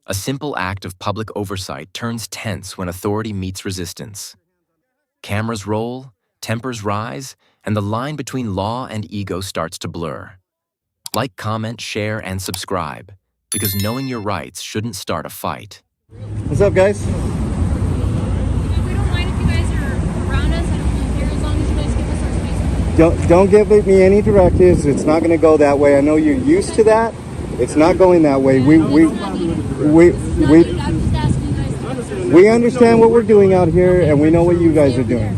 A simple act of public oversight turns tense when authority meets resistance. Cameras roll, tempers rise, and the line between law and ego starts to blur. Like, comment, share, and subscribe, because knowing your rights shouldn't start a fight. What's up, guys? We don't mind if you guys are around us. I don't really care as long as you guys give us our space. Don't give me any directives. It's not going to go that way. I know you're used to that. It's not going that way. We understand what we're doing out here, and we know what you guys are doing.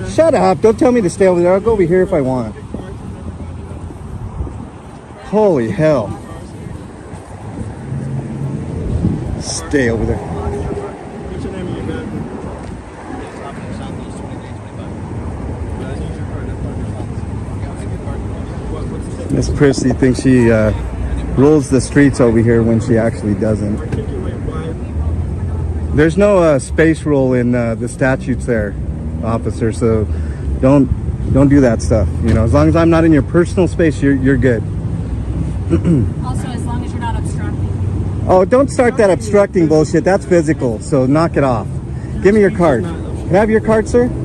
Shut up. Don't tell me to stay over there. I'll go over here if I want. Holy hell. Stay over there. What's your name again? Miss Prissy thinks she rules the streets over here when she actually doesn't. There's no space rule in the statutes there, officer, so don't do that stuff. You know, as long as I'm not in your personal space, you're good. Also, as long as you're not obstructing. Oh, don't start that obstructing bullshit. That's physical, so knock it off. Give me your card. Can I have your card, sir? Do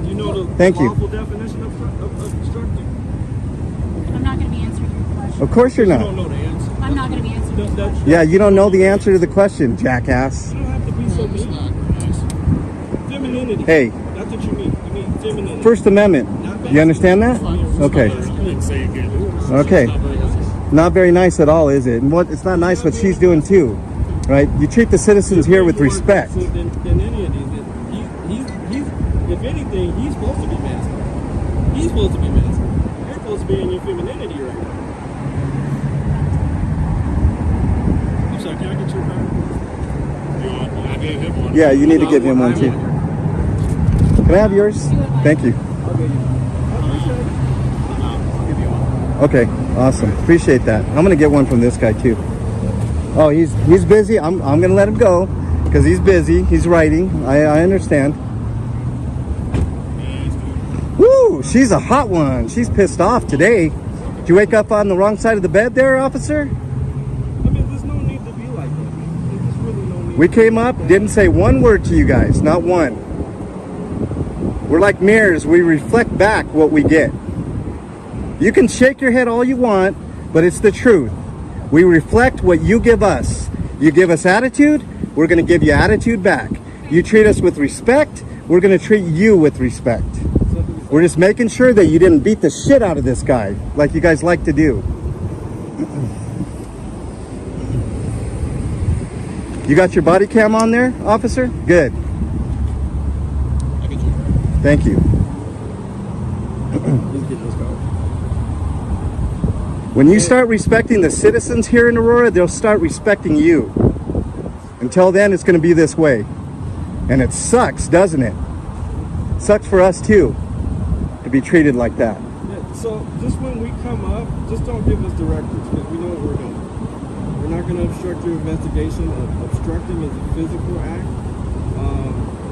you know the Thank you. lawful definition of obstructing? I'm not going to be answering your question. Of course you're You not. don't know the answer. I'm not going to be answering your question. Yeah, you don't know the answer to the question, jackass. You don't have to be so mean. Femininity. Hey. That's what you mean. You mean femininity. First Amendment. You understand that? Okay. Okay. Not very nice at all, is it? And it's not nice what she's doing too, right? You treat the citizens here with respect. Than any of these. If anything, he's supposed to be masculine. He's supposed to be masculine. You're supposed to be in your femininity right now. I'm sorry, can I get your card? I gave him one. Yeah, you need to give him one too. Can I have yours? Thank you. I'll give you one. Okay, awesome. Appreciate that. I'm gonna get one from this guy too. Oh, he's busy. I'm gonna let him go because he's busy. He's writing. I understand. Woo! She's a hot one. She's pissed off today. Did you wake up on the wrong side of the bed there, officer? I mean, there's no need to be like that. There's just really no need. We came up, didn't say one word to you guys, not one. We're like mirrors. We reflect back what we get. You can shake your head all you want, but it's the truth. We reflect what you give us. You give us attitude, we're going to give you attitude back. You treat us with respect, we're going to treat you with respect. We're just making sure that you didn't beat the shit out of this guy like you guys like to do. You got your body cam on there, officer? Good. Thank you. When you start respecting the citizens here in Aurora, they'll start respecting you. Until then, it's going to be this way. And it sucks, doesn't it? It sucks for us too, to be treated like that. Yeah, so just when we come up, just don't give us directives because we know what we're doing. We're not going to obstruct your investigation. Obstructing is a physical act.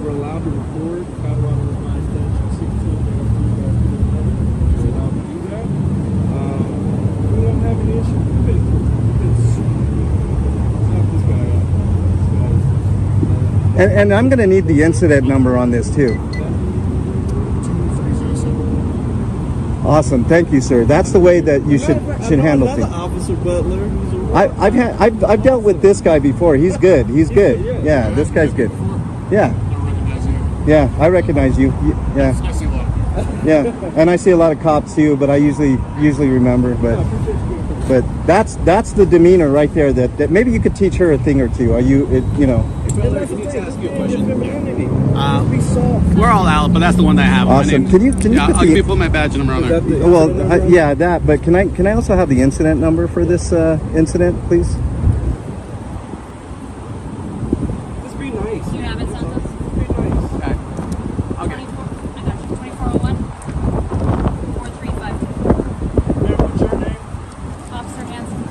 We're allowed to record. Colorado Revised Statute 16. We're allowed to do that. We won't have any issue. Knock this guy out. And I'm going to need the incident number on this too. Awesome, thank you, sir. That's the way that you should handle things. Officer Butler. I've dealt with this guy before. He's good. He's good. Yeah, this guy's good. Yeah. Yeah, I recognize you. Yeah. Yeah, and I see a lot of cops too, but I usually remember. But that's the demeanor right there. That maybe you could teach her a thing or two. Are you? You know. We're all out, but that's the one that I have. Awesome. Can you put my badge number on there? Well, yeah, that. But can I also have the incident number for this incident, please? Just be nice. You have it, Santos? Be nice. Okay. I'll get it. 24. I got you. 2401 4352. Ma'am, what's your name? Officer Hanson.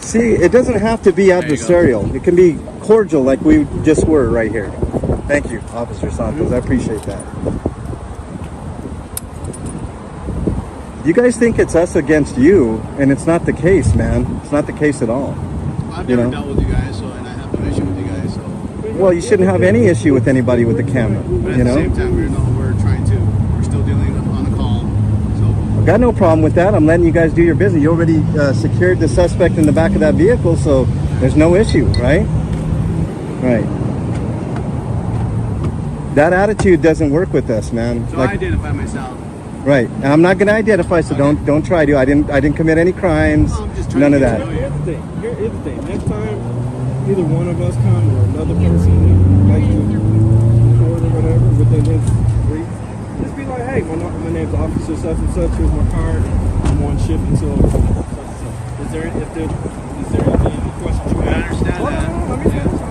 See, it doesn't have to be adversarial. It can be cordial like we just were right here. Thank you, Officer Santos. I appreciate that. You guys think it's us against you, and it's not the case, man. It's not the case at all. I've You never know? dealt with you guys, so and I have no issue with you guys. So, Well, you shouldn't have any issue with anybody with the camera. but at You the same know, time, we're still dealing on the call. So, I've got no problem with that. I'm letting you guys do your business. You already secured the suspect in the back of that vehicle, so there's no issue, right? Right. That attitude doesn't work with us, man. so I identify myself. Right. And I'm not going to identify, so don't try to. I didn't commit any crimes. Well, I'm just trying None to of get that. to know you. Here's the thing. Here is the thing. Next time, either one of us come or another person like to record or whatever within his reach, just be like, hey, my name's Officer such and such. Here's my card. I'm on shift until such and such. Is there any questions you have? I understand that.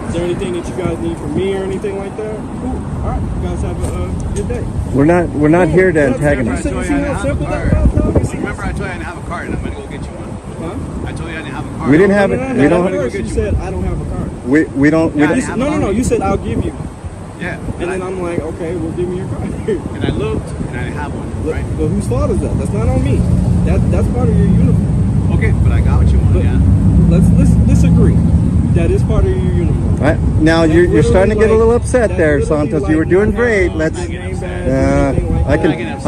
Is there anything that you guys need from me or anything like that? Cool. All right. You guys have a good day. We're not here to That's- antagonize. You see how simple that card. was? Remember, I told you I didn't have a card, and I'm gonna go get you one. Huh? I told you I didn't have a card. We didn't have it. No, We don't. First you said I don't have a card. We don't. We Yeah, I don't. have No. You said I'll give you. Yeah. And then I'm like, okay, well, give me your card. And I looked, and I didn't have one. Right. But whose fault is that? That's not on me. That's part of your uniform. Okay, but I got what you want. But Yeah. let's agree. That is part of your uniform. Right. Now That's you're starting to get a literally little like- upset that's there, literally Santos. like You were doing not great. having Let's. a name badge or anything like I that.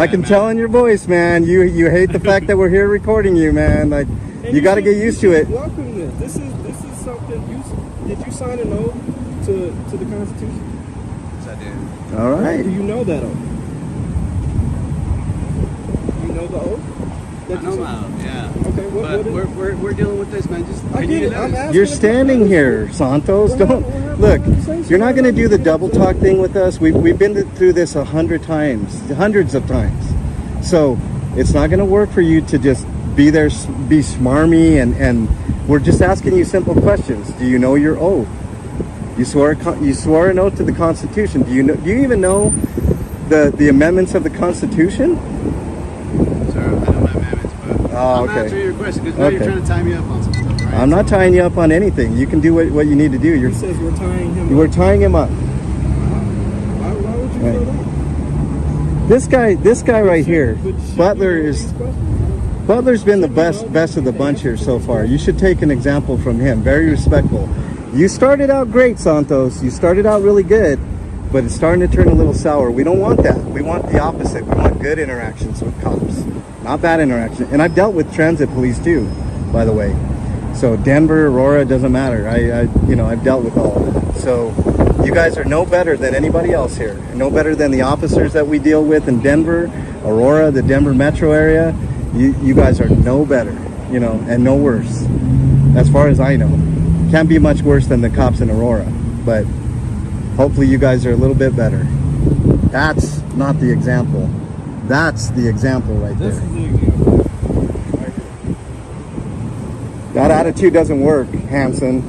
can upset, tell man. in your voice, man. You hate the fact that we're here recording you, man. Like And you got to should- get used to you it. should Welcome this. This is something did you sign an oath to the Constitution? Yes, I did. All right. Do you know that oath? You know the oath? That I you know signed? that. Yeah. Okay, what But is we're dealing with this, man. Just I get it. I'm asking You're a question. standing here, Santos. Don't look. You're not going to do the double talk thing with us. We've been through this 100 times, hundreds of times. So it's not going to work for you to just be there, be smarmy, and we're just asking you simple questions. Do you know your oath? You swore an oath to the Constitution. Do you even know the amendments of the Constitution? Sir, I know my amendments, but Oh, I'm okay. answering your question because now Okay. you're trying to tie me up on some stuff, right? I'm not tying you up on anything. You can do what you need to do. He says we're tying him You were up. tying him up. Why would you Right. feel that? This guy right here, But should Butler you know is. these questions? Butler's been the best of the bunch here so far. You should take an example from him. Very respectful. You started out great, Santos. You started out really good, but it's starting to turn a little sour. We don't want that. We want the opposite. We want good interactions with cops, not bad interaction. And I've dealt with transit police too, by the way. So Denver, Aurora, doesn't matter. I've dealt with all of it. So you guys are no better than anybody else here. No better than the officers that we deal with in Denver, Aurora, the Denver metro area. You guys are no better, and no worse, as far as I know. Can't be much worse than the cops in Aurora, but hopefully you guys are a little bit better. That's not the example. That's the example right This there. is the example. Right here. That attitude doesn't work, Hanson.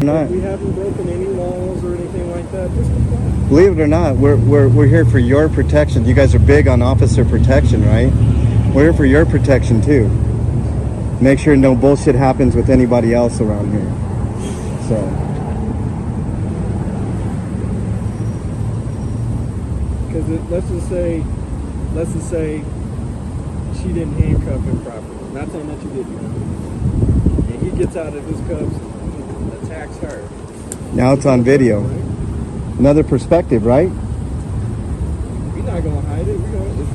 Not. We haven't broken any laws or anything like that. Just comply. Believe it or not, we're here for your protection. You guys are big on officer protection, right? We're here for your protection too. Make sure no bullshit happens with anybody else around here. So, Because let's just say she didn't handcuff him properly. Not saying that you didn't. And he gets out of his cuffs and attacks her. now it's on video. Right? Another perspective, right? We're not gonna hide it. We're gonna it's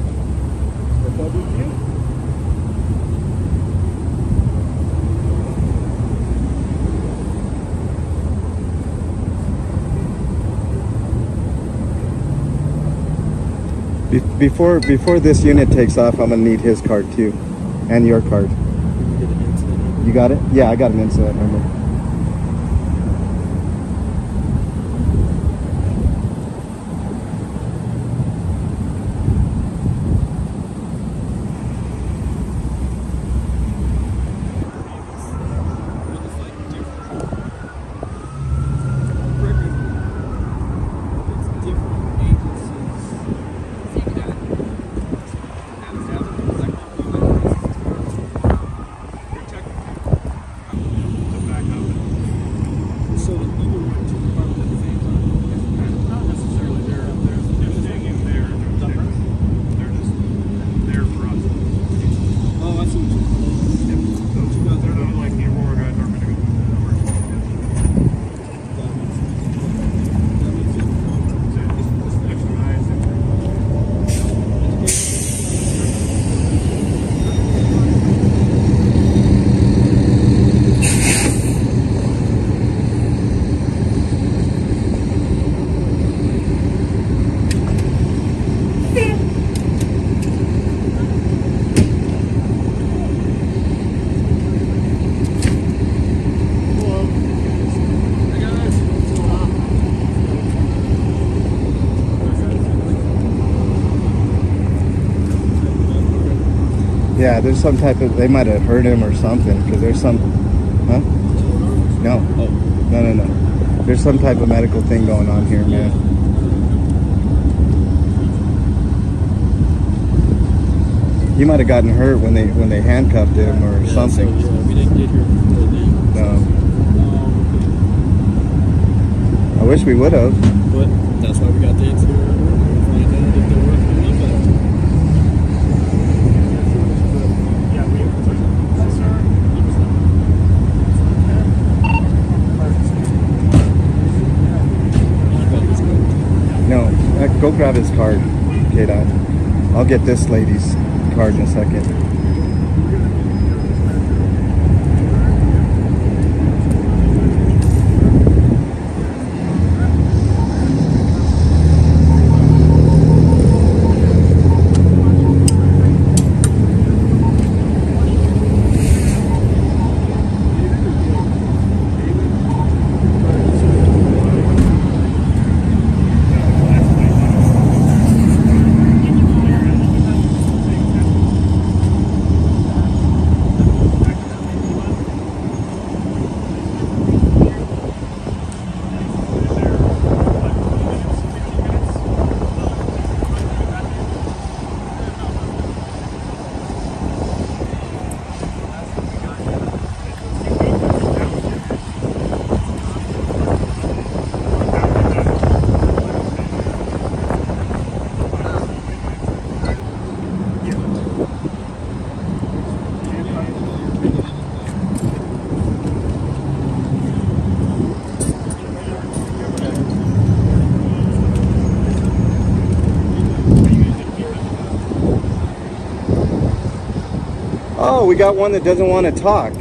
for public view. Before this unit takes off, I'm gonna need his card too, and your card. You get an incident. You got it? Yeah, I got an incident number. Yeah, there's some type of, they might have hurt him or something, because there's some, huh? No. No. There's some type of medical thing going on here, man. He might have gotten hurt when they handcuffed him or something. So, yeah, we didn't get here before then. No. I wish we would have. But that's why we got the interior room. Find out if they're working on that. No, go grab his card, K-Dot. I'll get this lady's card in a second. Oh, we got one that doesn't want to talk.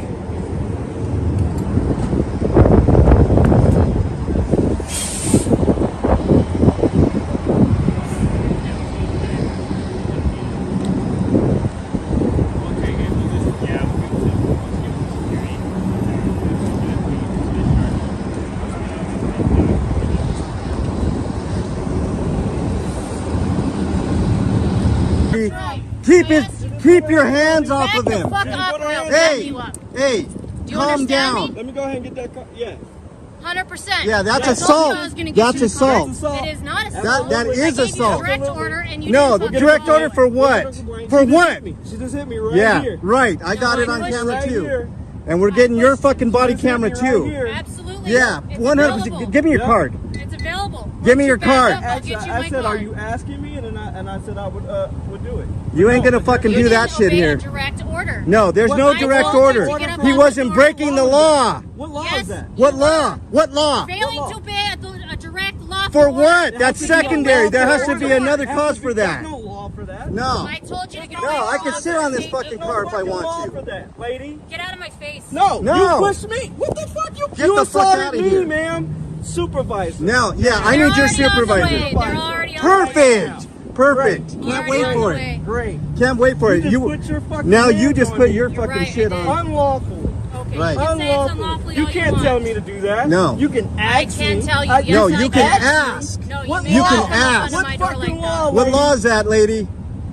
Keep your hands off of him. Back the fuck up or I'll Hey, back you up. hey, Do you calm understand down. me? Let me go ahead and get that car. Yeah. 100%. Yeah, that's I told you assault. I was gonna get That's you a car. assault. It is not assault. That is I gave assault. you a direct order and you No, didn't the fucking direct follow order it. for what? For what? She just hit me right Yeah, here. right. I got No, it I on pushed camera right too. here. And we're getting your fucking body camera Just hit me right too. here. Absolutely. Yeah, It's 100%. available. Give me your Yeah. card. It's available. Give me your Once you back card. up, I'll get you I my said, card. are you asking me? And I said I would do it. You ain't gonna fucking You do that didn't shit obey here. a direct order. No, there's no I direct told you order. to get up He on wasn't the breaking the law. What law Yes. is that? What law? What law? Failing law? to obey a direct lawful For order. what? That's There has to be a secondary. law There for has to order. be another There has cause to for be- that. There's no law for that. No. I told you to get No, away I from can the sit on this state. fucking There's car no if I fucking want law to. for that, lady. Get out of my face. No, No. you pushed me. What the fuck? Get You the fuck assaulted outta me, here. ma'am. Supervisor. Now, yeah, I They're need your already on the way. supervisor. They're already on the way. Perfect. Perfect. Great. Can't Already wait on for the it. way. Great. Can't wait for it. You just put your fucking Now you hands just on put me. your You're fucking right, shit I did. on. Unlawful. Okay, Right. you can say it's Unlawful. unlawfully You all can't want. tell me to do that. No. You can I ask can't me. tell you. I- Yes, No, I you can can. ask. No, you What may You not can come ask. onto What my door fucking like law? that. What lady? law is that, lady?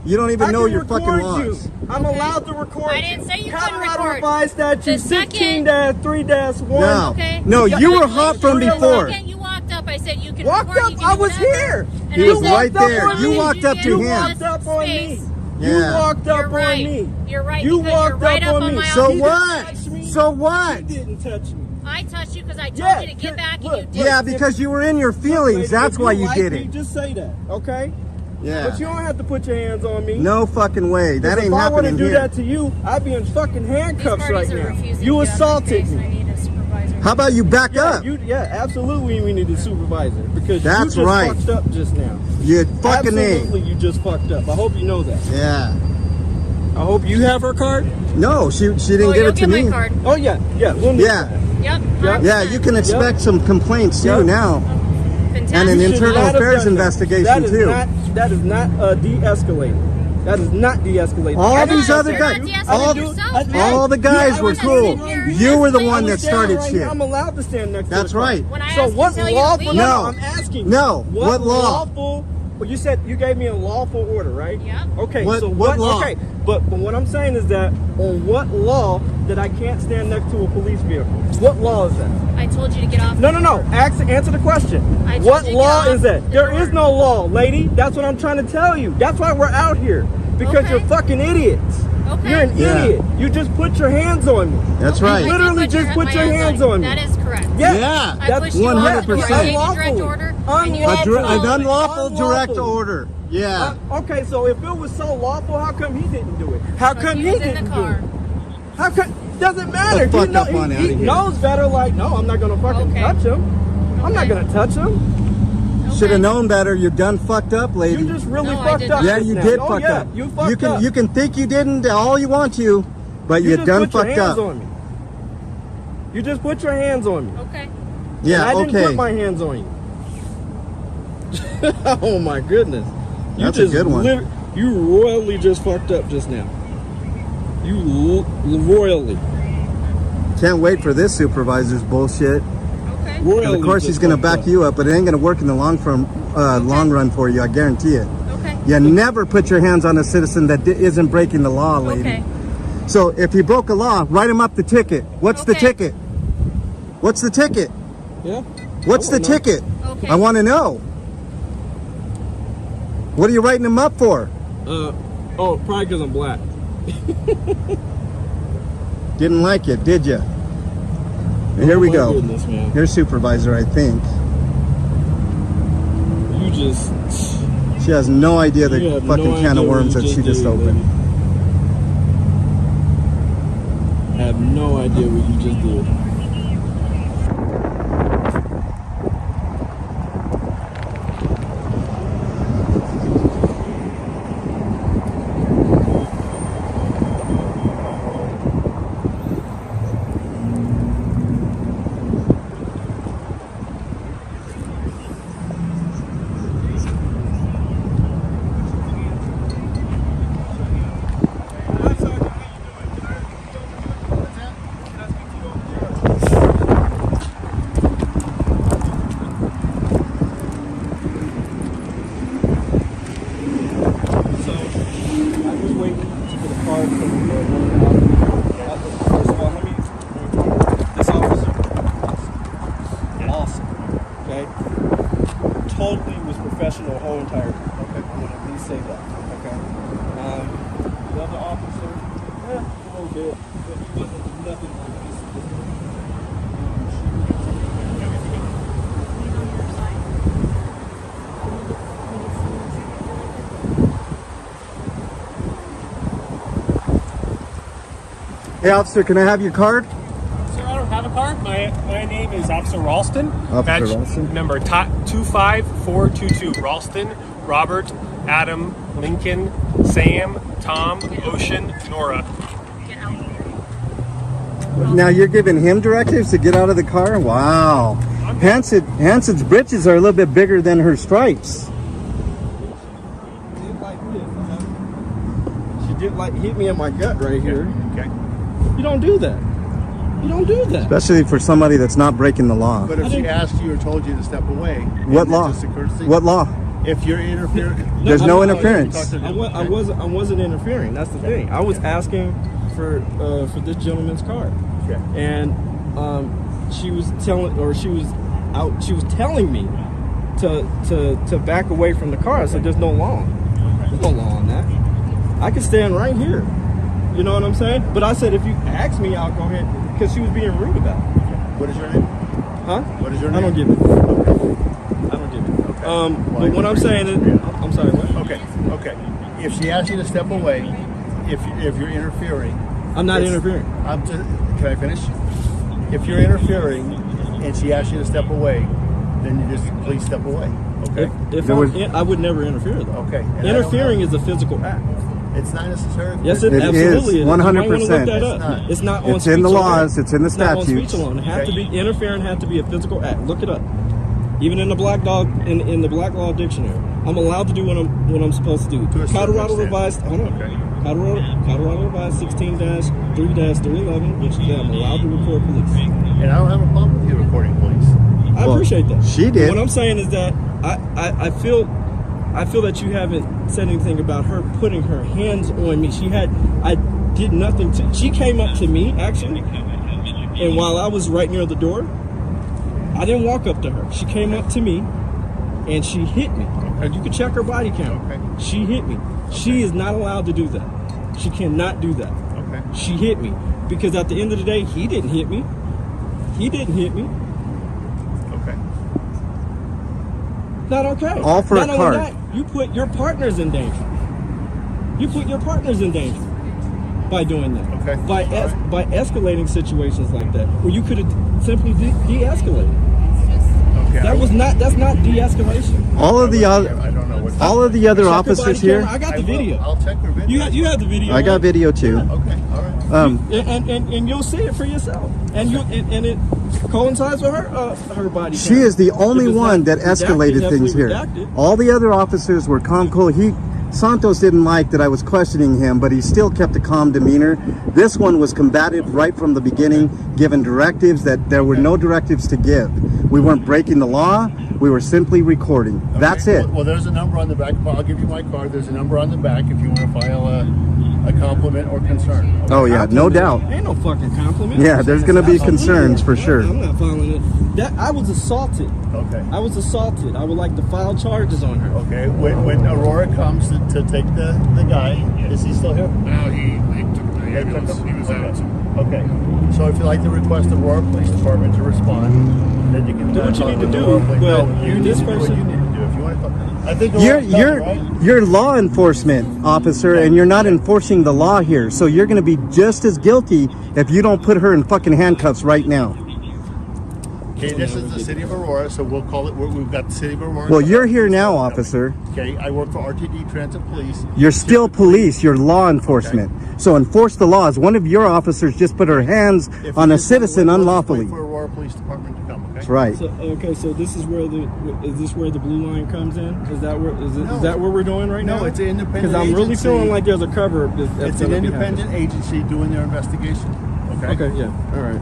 You don't even I know can your fucking record laws. you. I'm Okay. allowed to record I didn't say you couldn't Colorado record. Revised Statute The second- 16-3-1. No. Okay. No, you were The hot from second before. you walked up, I said you can Walked record, up, you can I do was whatever. here. And He I was said, right there. "As You long as walked up get to You him. walked this up on space." me. Yeah. You walked You're up right. on me. You're right. You because you're walked right up on on me. my So own. He what? didn't touch me. So what? He didn't touch me. I touched you because I told Yeah, you to get back look, and you Yeah, did. because you were in your feelings. That's If why you like did me, it. Just say that, okay? Yeah. But you don't have to put your hands on me. No fucking way. That 'Cause ain't if I were to happening do here. that to you, I'd be in fucking These handcuffs right parties are now. refusing You to get out of my assaulted face, and I me. need a supervisor. How about you back Yeah, up? absolutely. We need a supervisor because That's you just right. fucked up just now. You fucking Absolutely, A. you just fucked up. I hope you know that. Yeah. I hope you have her card. No, she didn't Oh, give you'll it to get me. my card. Oh yeah, we'll need Yeah. that. Yep. Yeah. Yeah, you can expect some complaints too Yep. now. Fantastic. And an You should internal not have affairs done that. investigation, too. That is not de-escalating. That is not de-escalating. All I these didn't other say guys, that. Yes, all, yourself. all the guys I were was cool. standing right You were the here. one I that was standing started right shit. here. I'm allowed to stand next to That's the car. right. When I So asked what to tell you to lawful? leave- No. I'm asking. No. What What law? lawful Well, you said you gave me a lawful order, right? Yep. Okay, What- so what law? Okay, but what I'm saying is that on what law that I can't stand next to a police vehicle? What law is that? I told you to get off. No. Answer the question. I told What you to law get off is that? the There door. is no law, lady. That's what I'm trying to tell you. That's why we're out here. Because Okay. you're fucking idiots. Okay. You're an Yeah. idiot. You just put your hands on me. That's Okay, right. I did Literally just put my your hands on me. That is correct. Yeah. Yeah. I That's pushed you off. 100%. I gave you Unlawful. direct order. And you Unlawful. didn't An follow it. unlawful direct Unlawful. order. Yeah. Okay, so if it was so lawful, how come he didn't do it? How come He he was in didn't the do car. it? How come? Doesn't matter. The fuck He, up on he outta here. knows better. Like, no, I'm not gonna fucking Okay. touch him. I'm not Okay. gonna touch him. Should have Okay. known better. You done fucked up, lady. You just really No, I fucked did up. not. Yeah, just you now. did Oh, fuck yeah, up. You fucked up. You can think you didn't all you want to, but you just done put your fucked hands up. on me. You just put your hands on me. Okay. Yeah, And I didn't okay. put my hands on you. Oh my goodness. You That's a just good one. You royally just fucked up just now. You royally. Can't wait for this supervisor's bullshit. Okay. Royally. And of course, he's just gonna fucked back up. you up, but it ain't gonna work in the long run for you. I guarantee it. Okay. You never put your hands on a citizen that isn't breaking the law, lady. Okay. So if he broke a law, write him up the ticket. What's the Okay. ticket? What's the ticket? Yeah. What's the I wanna know. ticket? Okay. I want to know. What are you writing him up for? Oh, probably because I'm black. Didn't like it, did you? Here Oh we my go. goodness, man. Here's supervisor, I think. You just. She has no idea the You have fucking no can idea of what worms you that she just did, opened. lady. I have no idea what you just did. So, I'm just waiting for the car to come. First of all, let me this officer, awesome. Okay, totally was professional the whole entire time. Okay, I'm gonna at least say that. Okay, the other officer, a little bit, but he wasn't nothing like this. Hey, officer, can I have your card? Sir, I don't have a card. My name is Officer Ralston. Officer Badge Ralston. number 25422. Ralston, Robert, Adam, Lincoln, Sam, Tom, Ocean, Nora. Get out. Now you're giving him directives to get out of the car? Wow. Hanson's britches are a little bit bigger than her stripes. She did like hit me in my gut right here. Okay. You don't do that. You don't do that. Especially for somebody that's not breaking the law. But if she asked you or told you to step away, What isn't it law? just a courtesy? What law? If you're interfering, There's I'm no not- interference. I wasn't interfering. That's the thing. I was asking for this gentleman's card, Okay. and she was telling me to back away from the car. I said, "There's no law. There's no law on that. I can stand right here." You know what I'm saying? But I said, if you ask me, I'll go ahead, because she was being rude about it. What is your name? Huh? What is your I name? don't give it. I don't give it. But what I'm saying is, I'm sorry. What? Okay. Okay. If she asks you to step away, if you're interfering, I'm not it's- interfering. Can I finish? If you're interfering and she asks you to step away, then you just please step away. Okay. If There was- I would never interfere though. Okay. And I don't Interfering know. is a physical act. It's not necessary. Yes, It is, absolutely is. 100%. You might wanna look that It's up. not. It's not on It's in the speech laws, alone. it's in the It's not on statutes. speech alone. It has to Okay. be interfering. Has to be a physical act. Look it up. Even in the black law in the black law dictionary, I'm allowed to do what I'm supposed to do. To a certain Colorado extent. revised. Hold on. Okay. Colorado revised 16-3-311, which says I'm allowed to report police. And I don't have a problem with you reporting police. I Well, appreciate that. she did. What I'm saying is that I feel I feel that you haven't said anything about her putting her hands on me. I did nothing to, she came up to me, actually, and while I was right near the door, I didn't walk up to her. She came up to me, and she hit me. And you can check her body count. Okay. She hit me. She is not allowed to do that. She cannot do that. Okay. She hit me. Because at the end of the day, he didn't hit me. He didn't hit me. Okay. Not okay. All for Not a only card. that, you put your partners in danger. You put your partners in danger by doing that. Okay. By escalating situations like that, where you could have simply de-escalated. Okay. That's not de-escalation. All of the I other, don't know what. all of the other Check her officers body here. camera. I got the video. I'll check her video. You have the video. I got right? video too. Okay. All right. And you'll see it for yourself. And it coincides with her body. She count. is the only If it's one not that redacted, escalated things heavily here. redacted. All the other officers were calm, cool. Santos didn't like that I was questioning him, but he still kept a calm demeanor. This one was combative right from the beginning, given directives that there were no directives to give. We weren't breaking the law. We were simply recording. Okay. That's it. Well, there's a number on the back. I'll give you my card. There's a number on the back if you want to file a compliment or concern. Okay? Oh yeah, no doubt. Ain't no fucking compliment. Yeah, there's gonna be concerns for sure. I'm not following it. That I was assaulted. Okay. I was assaulted. I would like to file charges on her. Okay. When Aurora comes to take the guy, is he still here? No, they took the ambulance. He was out. Okay. So if you'd like to request the Aurora Police Department to respond, then you can Do what you talk need to with the do, Aurora Police. but No, you this need to do what person- you need to do. If you want to talk. I think You're Aurora's coming, right? you're law enforcement officer, and you're not enforcing the law here. So you're going to be just as guilty if you don't put her in fucking handcuffs right now. Okay, this is the city of Aurora, so we'll call it. We've got the city of Aurora. Well, you're here now, officer. Okay, I work for RTD Transit Police. You're still police. You're law enforcement. So enforce the laws. One of your officers just put her hands If on you a just citizen wait unlawfully. for Aurora Police Department to come. Okay. That's right. So this is where the blue line comes in? Is that where No. is that what we're doing right now? No, it's an independent Because I'm really agency. feeling like there's a cover. It's an independent agency doing their investigation. Okay. Okay, yeah, all right.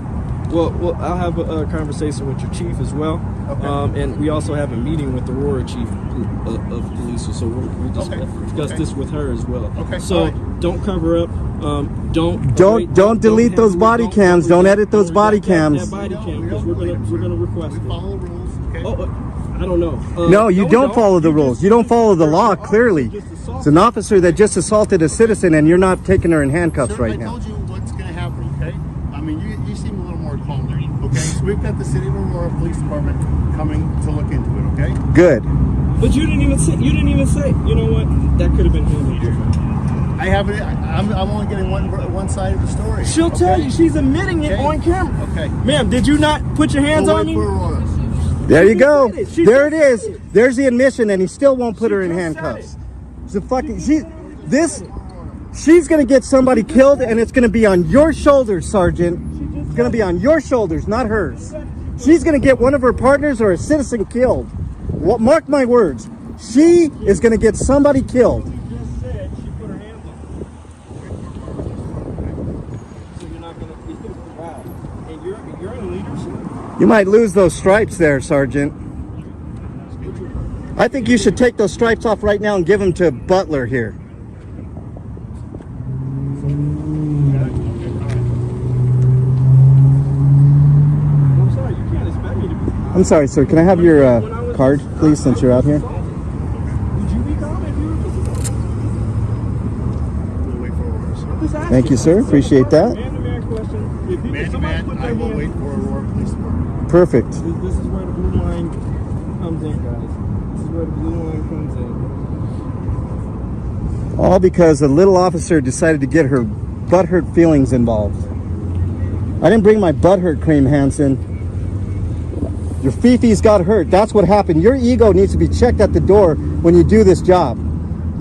Well, I'll have a conversation with your chief as well, Okay. and we also have a meeting with the Aurora chief of police, so we'll discuss Okay. this with her as well. Okay, So all right. don't cover up. Don't Don't delete those have- body cams. Don't edit those body cams. That body cam, because we're gonna request We it. follow the rules. Okay. Oh, I don't know. No, you we don't follow the rules. You don't follow the law, clearly. It's an officer that just assaulted a citizen, and you're not taking her in handcuffs Sir, right I now. told you what's going to happen. Okay. I mean, you seem a little more calm there. Okay. So we've got the city of Aurora Police Department coming to look into it. Okay. Good. But you didn't even say. You know what? That could have been handled different. I haven't. I'm only getting one side of the story. She'll tell okay? you. She's admitting it Okay. on camera. Okay. Ma'am, did you not put your hands We'll on wait me? for Aurora. There you just go. said it. She There it just is. said it. There's the admission, and he still won't put her in just said handcuffs. It's a fucking. She's gonna get somebody killed, and it's gonna be on your shoulders, Sergeant. It's gonna be on your shoulders, not hers. She's gonna get one of her partners or a citizen killed. What? Mark my words. She is gonna get somebody killed. You just said she put her hands on me. So you're not gonna. Wow. And you're in leadership. You might lose those stripes there, Sergeant. I think you should take those stripes off right now and give them to Butler here. I'm sorry. You can't expect me to be. I'm sorry, sir. Can I have your card, please, since you're out here? Would you be calm if you were? We'll wait for Aurora. Sir. I'm just asking. Thank you, sir. Appreciate that. Man-to-man question. If Man to somebody man, put I their will hands- wait for Aurora Police Department. Perfect. This is where the blue line comes in, guys. This is where the blue line comes in. All because a little officer decided to get her butthurt feelings involved. I didn't bring my butthurt cream, Hanson. Your fifis got hurt. That's what happened. Your ego needs to be checked at the door when you do this job.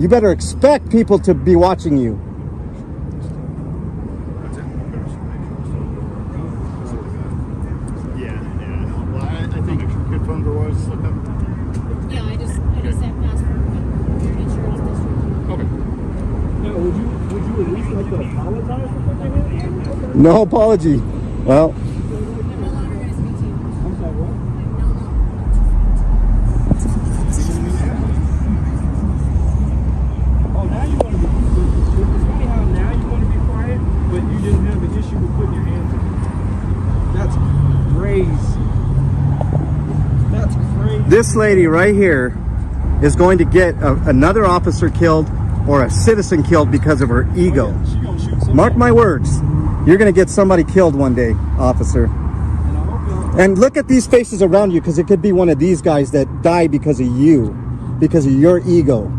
You better expect people to be watching you. Yeah. Well, I think if you could phone Aurora's look up. Yeah, I just sent password and insurance district. Okay. Now, would you at least like to apologize for putting your hands on me? Okay. No apology. Well, I'm no longer going to speak to you. I'm sorry, what? I'm no longer. said you didn't have an issue with putting your hands on. That's crazy. That's crazy. This lady right here is going to get another officer killed or a citizen killed because of her ego. Oh, yeah. She gonna shoot somebody. Mark my words. You're going to get somebody killed one day, officer. And I hope y'all. And look at these faces around you, because it could be one of these guys that died because of you, because of your ego.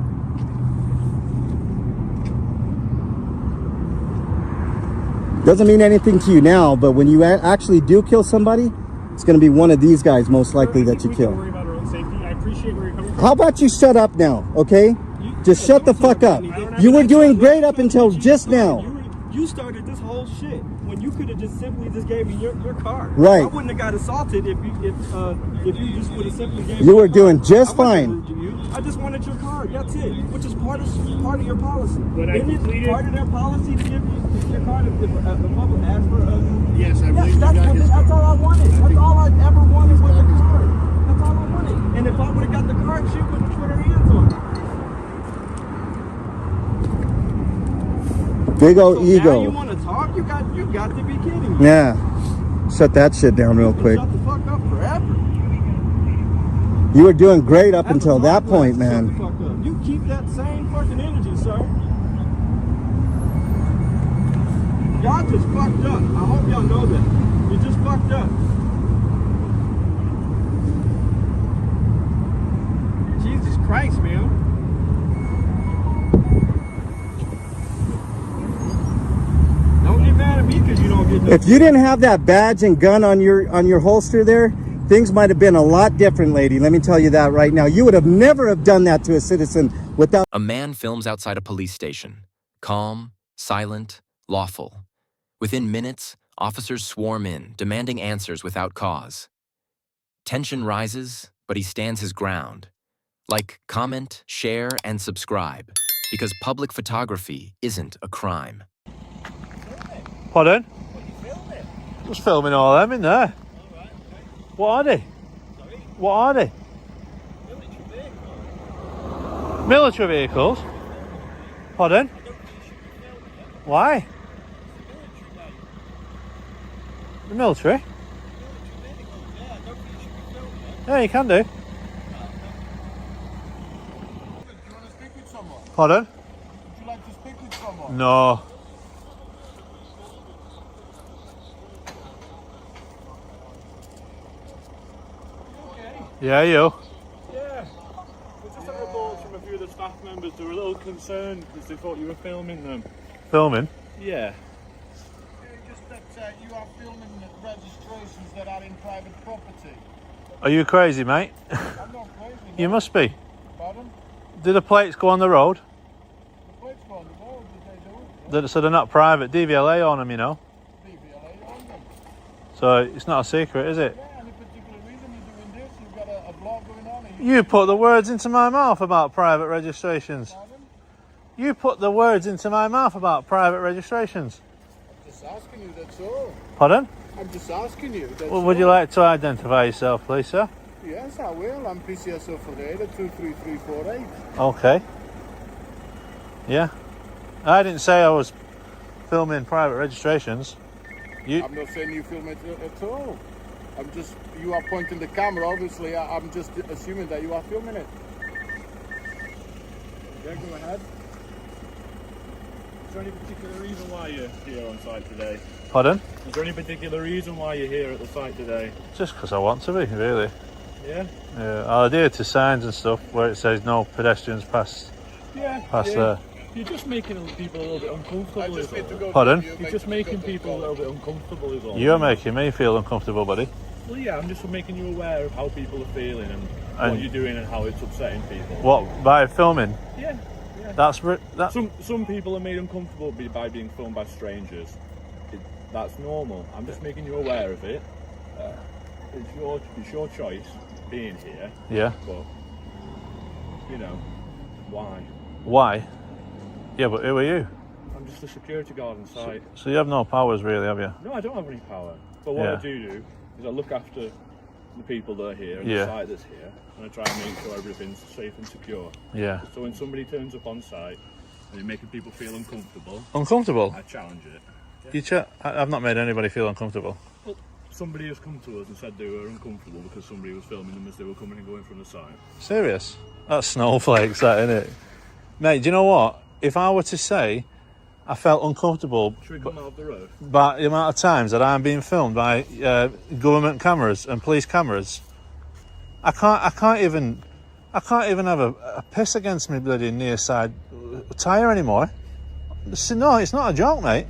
Doesn't mean anything to you now, but when you actually do kill somebody, it's going to be one of these guys most likely that you We can kill. worry about our own safety. I appreciate where you're coming from. How about you shut up now, okay? Just shut the fuck up. You were doing great up until just now. You started this whole shit when you could have just simply just gave me your card. Right. I wouldn't have got assaulted if you just would have simply gave me You your were card. doing just I wasn't fine. rude to you. I just wanted your card. That's it. Which is part of your policy. When I Isn't it completed- part of their policy to give you your card if the public asks for a Yes, I Yes, believe that's, you got his that's all I wanted. That's all I ever wanted was the card. That's all I wanted. And if I would have got the card, she would have put her hands on it. Big old So now you ego. want to talk? You got to be kidding me. Yeah. Shut that shit down real quick. Shut the fuck up forever. You were doing great up As a until that black point, man, man. Shut the fuck up. You keep that same fucking energy, sir. Y'all just fucked up. I hope y'all know that. You just fucked up. Jesus Christ, man. Don't get mad at me because you don't get no. If you didn't have that badge and gun on your holster there, things might have been a lot different, lady. Let me tell you that right now. You would have never have done that to a citizen without. A man films outside a police station. Calm, silent, lawful. Within minutes, officers swarm in, demanding answers without cause. Tension rises, but he stands his ground. Like, comment, share, and subscribe, because public photography isn't a crime. Pardon? Just filming all them in there. What are they? What are they? Military vehicles? Pardon? Why? The military? Yeah, you can do. Do you want to speak with someone? Pardon? Would you like to speak with someone? No. Yeah, you. Yeah. We just had reports from a few of the staff members. They were a little concerned because they thought you were filming them. Filming? Yeah. Just that you are filming registrations that are in private property. Are you crazy, mate? I'm not crazy. You must be. Pardon? Do the plates go on the road? The plates go on the road, did they do? So they're not private. DVLA on them, you know. DVLA on them. So it's not a secret, is it? Yeah, any particular reason you're doing this? You've got a vlog going on? You put the words into my mouth about private registrations. Pardon? You put the words into my mouth about private registrations. I'm just asking you, that's all. Pardon? I'm just asking you, that's Well, would you all. like to identify yourself, please, sir? Yes, I will. I'm PCSO for data 23348. Okay. Yeah. I didn't say I was filming private registrations. I'm not saying you film it at all. I'm just, you are pointing the camera, obviously. I'm just assuming that you are filming it. Yeah, go ahead. Is there any particular reason why you're here on site today? Pardon? Is there any particular reason why you're here at the site today? Just because I want to be, really. Yeah? I adhere to signs and stuff where it says no pedestrians past Yeah. there. You're just making people a little bit uncomfortable. I just is need to all. go. Pardon? to You're just making people a little bit uncomfortable is all. You're making me feel uncomfortable, buddy. Well, yeah, I'm just making you aware of how people are feeling and what And- you're doing and how it's upsetting people. What, by filming? Yeah. That's Some people are made uncomfortable by being filmed by strangers. That's normal. I'm just making you aware of it. It's your choice being here, yeah. but you know why? Why? Yeah, but who are you? I'm just a security guard on site. So you have no powers, really, have you? No, I don't have any power. But what Yeah. I do is I look after the people that are here and Yeah. the site that's here, and I try and make sure everything's safe and secure. Yeah. So when somebody turns up on site and they're making people feel uncomfortable, Uncomfortable? I challenge it. I've not made anybody feel uncomfortable. Somebody has come to us and said they were uncomfortable because somebody was filming them as they were coming and going from the site. Serious? That's snowflakes, that, isn't it? Mate, do you know what? If I were to say I felt uncomfortable Should we come out of the road? by the amount of times that I'm being filmed by government cameras and police cameras, I can't even have a piss against me bloody near side tyre anymore. No, it's not a joke, mate.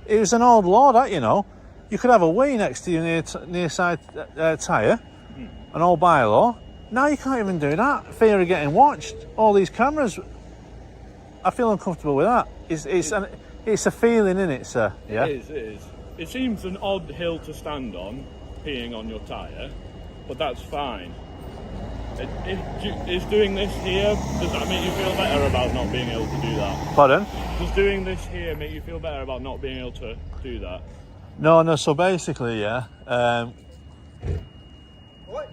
It was an old law, that, you know. You could have a wee next to your near side tyre, an old bylaw. Now you can't even do that. Fear of getting watched. All these cameras. I feel uncomfortable with that. It's a feeling, isn't it, sir? Yeah. It is. It seems an odd hill to stand on, peeing on your tyre, but that's fine. Is doing this here, does that make you feel better about not being able to do that? Pardon? Does doing this here make you feel better about not being able to do that? No. So basically, yeah. What?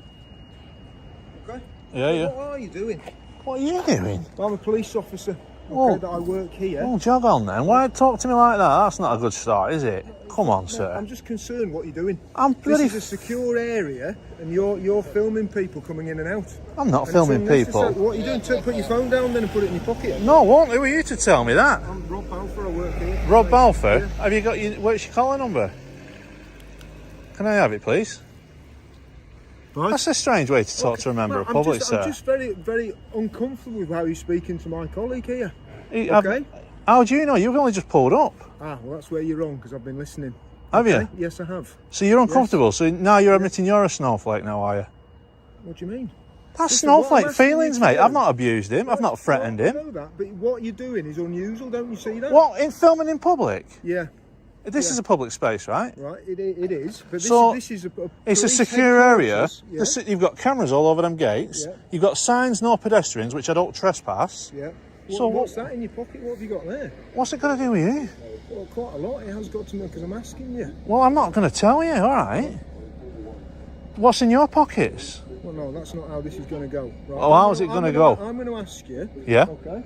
Okay. Yeah. What are you doing? What are you doing? I'm a police officer. Oh. That I work here. Oh, jog on then. Why talk to me like that? That's not a good start, is it? Come on, sir. I'm just concerned what you're doing. I'm bloody... This is a secure area, and you're filming people coming in and out. I'm not And filming it's people. unnecessary. What are you doing? Put your phone down then and put it in your pocket. No, I won't. Who are you to tell me that? I'm Rob Balfour, I work here. Rob Balfour? Yeah. Have you got your... What's your collar number? Can I have it, please? Right. That's a strange way to talk to a member of public, sir. I'm just very, very uncomfortable with how you're speaking to my colleague here. Okay. How do you know? You've only just pulled up. Ah, well, that's where you're wrong, because I've been listening. Have you? Yes, I have. So you're uncomfortable. Yes. So now you're admitting you're a snowflake now, are you? What do you mean? That's Listen, snowflake feelings, mate. I've not abused him. I've not threatened him. I know that, but what you're doing is unusual, don't you see that? What? In filming in public? Yeah. This is a public space, right? Right, it is. But this is a it's a secure area. Yeah. You've got cameras all over them gates. Yeah. You've got signs, no pedestrians, which I don't trespass. Yeah. So what's that in your pocket? What have you got there? What's it got to do with you? Well, quite a lot. It has got to me because I'm asking you. Well, I'm not going to tell you, all right? What's in your pockets? Well, no, that's not how this is going to go. Right? Oh, how's it going to go? I'm going to ask you. Yeah. Okay.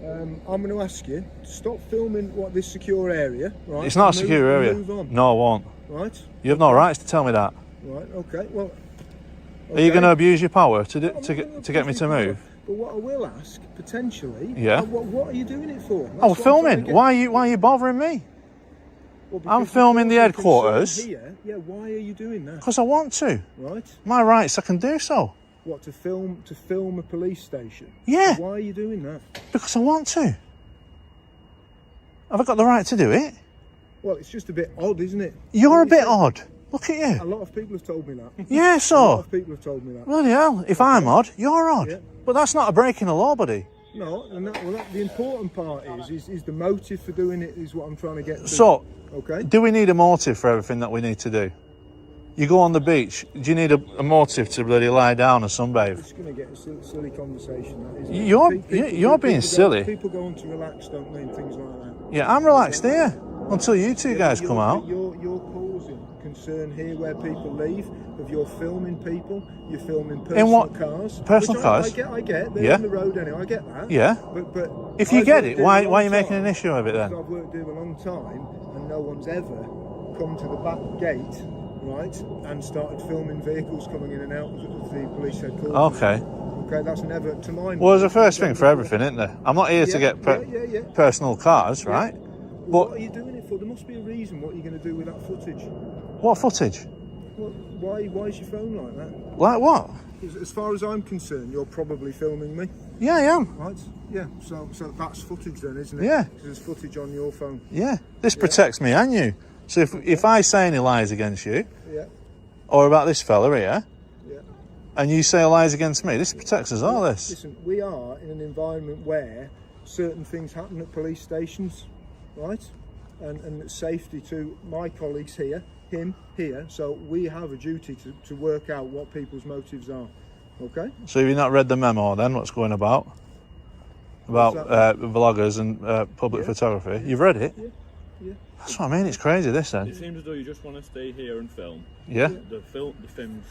I'm going to ask you to stop filming this secure area. Right. It's not a secure area. Move on. No, I won't. Right. You have no rights to tell me that. Right. Okay. Well. Are you going to abuse your power to get me to move? But what I will ask, potentially, yeah. What are you doing it for? Filming. Why are you bothering me? Well, I'm filming the headquarters. Here. Yeah, why are you doing that? Because I want to. Right. My rights, I can do so. What, to film a police station? Yeah. Why are you doing that? Because I want to. Have I got the right to do it? Well, it's just a bit odd, isn't it? You're a bit odd. Look at you. A lot of people have told me that. Yeah, so. A lot of people have told me that. Bloody hell. If I'm odd, you're odd. Yeah. But that's not a breaking the law, buddy. No, and the important part is the motive for doing it is what I'm trying to get to. So, okay. Do we need a motive for everything that we need to do? You go on the beach, do you need a motive to bloody lie down and sunbathe? It's going to get a silly conversation, that, isn't it? You're being silly. People go on to relax, don't they, and things like that. Yeah, I'm relaxed here until you two guys come out. You're causing concern here where people leave. If you're filming people, you're filming personal cars. Personal cars? I get. They're on the road anyway. I get that. Yeah. But if you get it, why are you making an issue of it then? I've worked here a long time, and no one's ever come to the back gate, right, and started filming vehicles coming in and out of the police headquarters. Okay. Okay, that's never to my mind. Well, there's a first thing for everything, isn't there? I'm not here to get personal cars, right? Well, what are you doing it for? There must be a reason what you're going to do with that footage. What footage? Well, why is your phone like that? Like what? As far as I'm concerned, you're probably filming me. Yeah, I am. Right? Yeah, so that's footage then, isn't it? Yeah. There's footage on your phone. Yeah. This protects me and you. So if I say any lies against you, or about this fella here, and you say lies against me, this protects us all, this. Listen, we are in an environment where certain things happen at police stations, right? And it's safety to my colleagues here, him here, so we have a duty to work out what people's motives are, okay? So have you not read the memo then, what's going about vloggers and public photography? You've read it? Yeah. That's what I mean, it's crazy this then. It seems as though you just want to stay here and film. Yeah. The film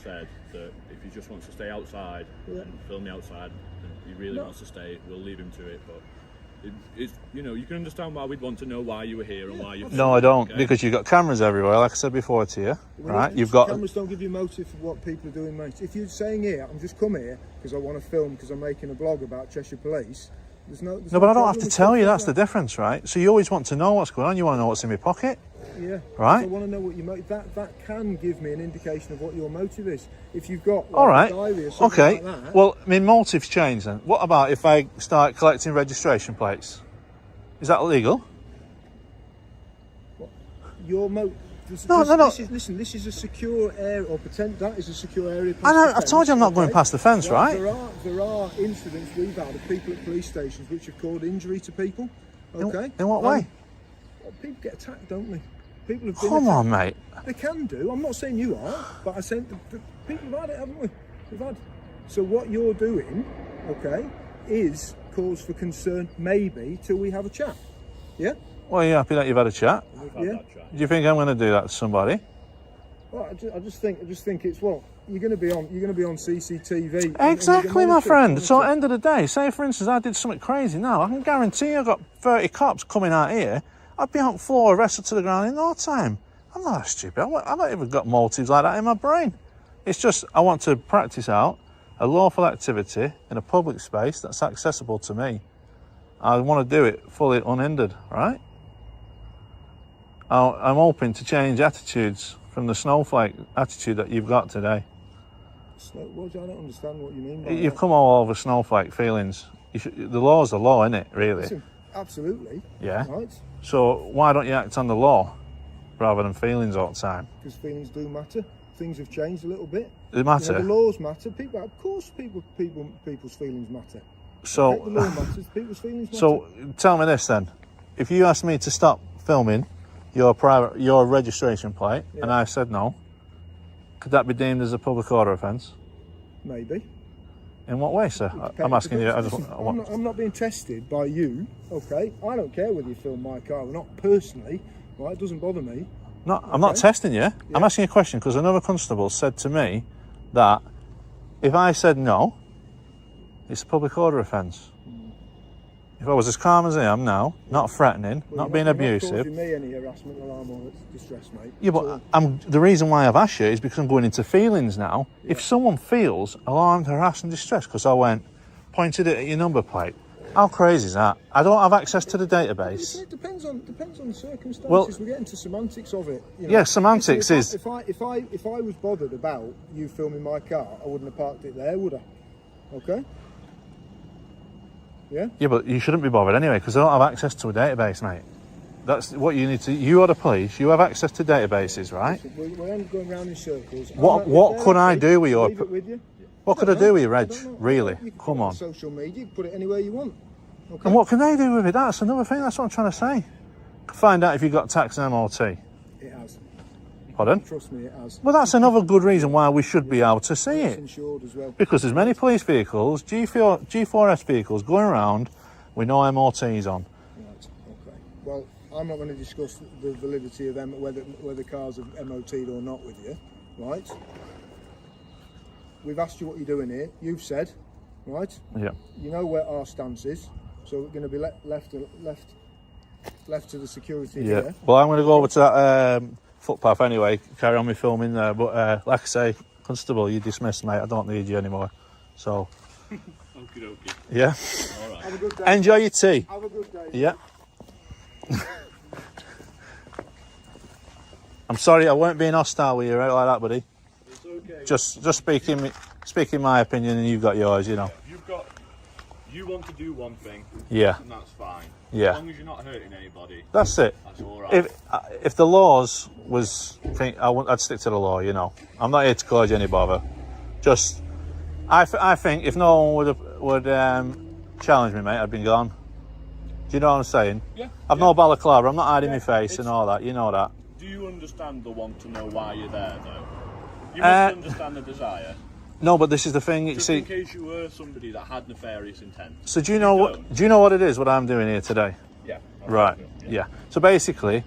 said that if he just wants to stay outside and film me outside, and he really wants to stay, we'll leave him to it, but It's, you know, you can understand why we'd want to know why you were here and why you. No, I don't, okay? because you've got cameras everywhere, like I said before to you, right? You've got... Cameras don't give you motive for what people are doing, mate. If you're saying here, I'm just come here because I want to film because I'm making a blog about Cheshire Police, there's no No, but I don't have problem to with tell you, stuff that's the like difference, right? So you always want to know what's going on, you want to know what's in my pocket, that. Yeah. right? So I want to know what your motive. That can give me an indication of what your motive is. If you've got like, All right, a diary or something okay. like that. Well, my motive's changed then. What about if I start collecting registration plates? Is that illegal? Your No. This is a secure area, or pretend that is a secure area. I know, I've told you I'm not going past the fence, right? There are incidents we've had of people at police stations which have caused injury to people. Okay. In what way? Well, people get attacked, don't they? People have been Come on, attacked. mate. They can do. I'm not saying you are, but I said the people have had it, haven't we? We've had. So what you're doing, okay, is cause for concern, maybe till we have a chat. Yeah. Well, are you happy that you've had a chat? Yeah. Do you think I'm going to do that to somebody? Well, I just think it's what you're going to be on. You're going to be on CCTV. Exactly, my friend. So at the end of the day, say for instance I did something crazy now, I can guarantee I've got 30 cops coming out here. I'd be on the floor, wrestled to the ground in no time. I'm not that stupid. I've not even got motives like that in my brain. It's just I want to practice out a lawful activity in a public space that's accessible to me. I want to do it fully unhindered, right? I'm hoping to change attitudes from the snowflake attitude that you've got today. Well, I don't understand what you mean by You've that. come all over snowflake feelings. The law's the law, isn't it, really? Listen, absolutely. Yeah. Right. So why don't you act on the law rather than feelings all the time? Because feelings do matter. Things have changed a little bit. They matter. You know, the laws matter. People, of course, people's feelings matter. So, The law matters. People's feelings matter. so tell me this then: if you asked me to stop filming your registration plate, Yeah. and I said no, could that be deemed as a public order offence? Maybe. In what way, sir? I'm asking you. Listen, I'm not being tested by you. Okay. I don't care whether you film my car or not. Personally, right? It doesn't bother me. I'm not testing you. I'm asking you a question because another constable said to me that if I said no, it's a public order offence. If I was as calm as I am now, not threatening, not being abusive. You're not causing me any harassment, alarm, or distress, mate. Yeah, but the reason why I've asked you is because I'm going into feelings now. Yeah. If someone feels alarmed, harassed and distressed because I pointed it at your number plate, how crazy is that? I don't have access to the database. It depends on the circumstances. Well, we get into semantics of it. You know. Yeah, semantics Listen, is... If I was bothered about you filming my car, I wouldn't have parked it there, would I? Okay. Yeah. Yeah, but you shouldn't be bothered anyway because I don't have access to a database, mate. That's what you need to... You are the police. You have access to databases, right? Listen, we're only going round in circles. What could I do with your... Leave it with you. What could I do with your I reg? don't know. Really? You can put Come it on. social media. You can put it anywhere you want. Okay. And what can they do with it? That's another thing. That's what I'm trying to say. Find out if you've got tax and MOT. It has. Pardon? Trust me, it has. Well, that's another good reason why we should be able to see It's it. insured as well. Because there's many police vehicles, G4S vehicles going around with no MOTs on. Right. Okay. Well, I'm not going to discuss the validity of them, whether cars are MOT'd or not with you, right? We've asked you what you're doing here. You've said, right? Yeah. You know where our stance is, so we're going to be left to the security Yeah. here. Well, I'm going to go over to that footpath anyway. Carry on my filming there. But like I say, Constable, you dismissed, mate. I don't need you anymore. So. Okie dokie. Yeah. All right. Have a good day. Enjoy your tea. Have a good day. Yeah. I'm sorry, I weren't being hostile with you, right, like that, buddy. It's okay. Just speaking my opinion, and you've got yours, you know. You want to do one thing. Yeah. And that's fine. Yeah. As long as you're not hurting anybody. That's it. That's all right. If the laws was, I'd stick to the law. You know, I'm not here to cause you any bother. Just, I think if no one would challenge me, mate, I'd been gone. Do you know what I'm saying? Yeah. I've no balaclava. I'm not hiding my face and all that. You know that. Do you understand the want to know why you're there, though? You must understand the desire. No, but this is the thing. Just See, in case you were somebody that had nefarious intent. so do you know what? Do you know what it is? What I'm doing here today? Yeah. Right. Yeah. So basically,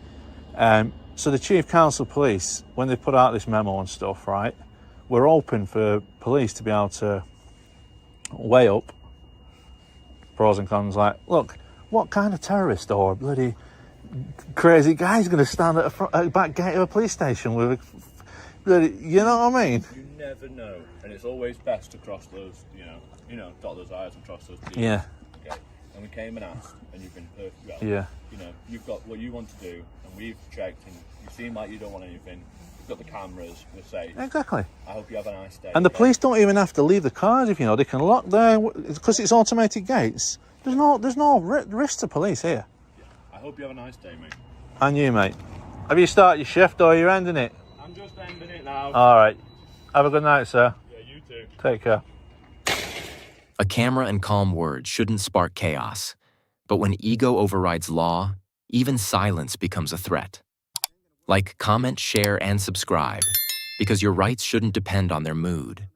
so the Chief Counsel Police, when they put out this memo and stuff, right, we're open for police to be able to weigh up pros and cons. Like, look, what kind of terrorist or bloody crazy guy's going to stand at a back gate of a police station with a bloody, you know what I mean? You never know, and it's always best to cross those, dot those I's and cross those T's. Yeah. Okay. And we came and asked, and you've been perfect. Well, Yeah. You've got what you want to do, and we've checked, and you seem like you don't want anything. We've got the cameras. We're safe. Exactly. I hope you have a nice day. And the police don't even have to leave the cars, if you know. They can lock there because it's automated gates. There's no risk to police here. I hope you have a nice day, mate. And you, mate. Have you started your shift or are you ending it? I'm just ending it now. All right. Have a good night, sir. Yeah, you too. Take care. A camera and calm words shouldn't spark chaos. But when ego overrides law, even silence becomes a threat. Like, comment, share, and subscribe, because your rights shouldn't depend on their mood.